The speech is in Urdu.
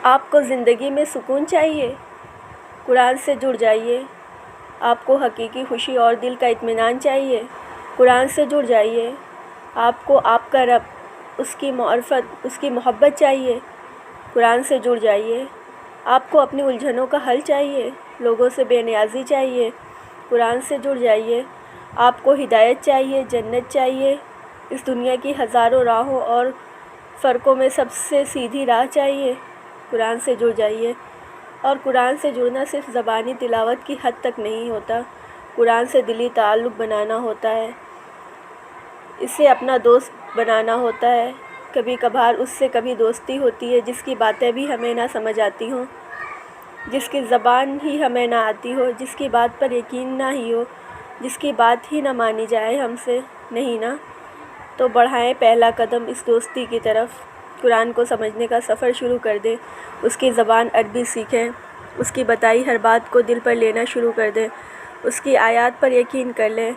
آپ کو زندگی میں سکون چاہیے؟ قرآن سے جڑ جائیے۔ آپ کو حقیقی خوشی اور دل کا اطمینان چاہیے؟ قرآن سے جڑ جائیے۔ آپ کو آپ کا رب، اس کی معرفت، اس کی محبت چاہیے؟ قرآن سے جڑ جائیے۔ آپ کو اپنی الجھنوں کا حل چاہیے؟ لوگوں سے بے نیازی چاہیے؟ قرآن سے جڑ جائیے۔ آپ کو ہدایت چاہیے، جنت چاہیے؟ اس دنیا کی ہزاروں راہوں اور فرقوں میں سب سے سیدھی راہ چاہیے؟ قرآن سے جڑ جائیے۔ اور قرآن سے جڑنا صرف زبانی تلاوت کی حد تک نہیں ہوتا، قرآن سے دلی تعلق بنانا ہوتا ہے، اسے اپنا دوست بنانا ہوتا ہے۔ کبھی کبھار اس سے کبھی دوستی ہوتی ہے جس کی باتیں بھی ہمیں نہ سمجھ آتی ہوں، جس کی زبان ہی ہمیں نہ آتی ہو، جس کی بات پر یقین نہ ہی ہو، جس کی بات ہی نہ مانی جائے ہم سے، نہیں نا؟ تو بڑھائیں پہلا قدم اس دوستی کی طرف، قرآن کو سمجھنے کا سفر شروع کر دیں، اس کی زبان عربی سیکھیں، اس کی بتائی ہر بات کو دل پر لینا شروع کر دیں، اس کی آیات پر یقین کر لیں۔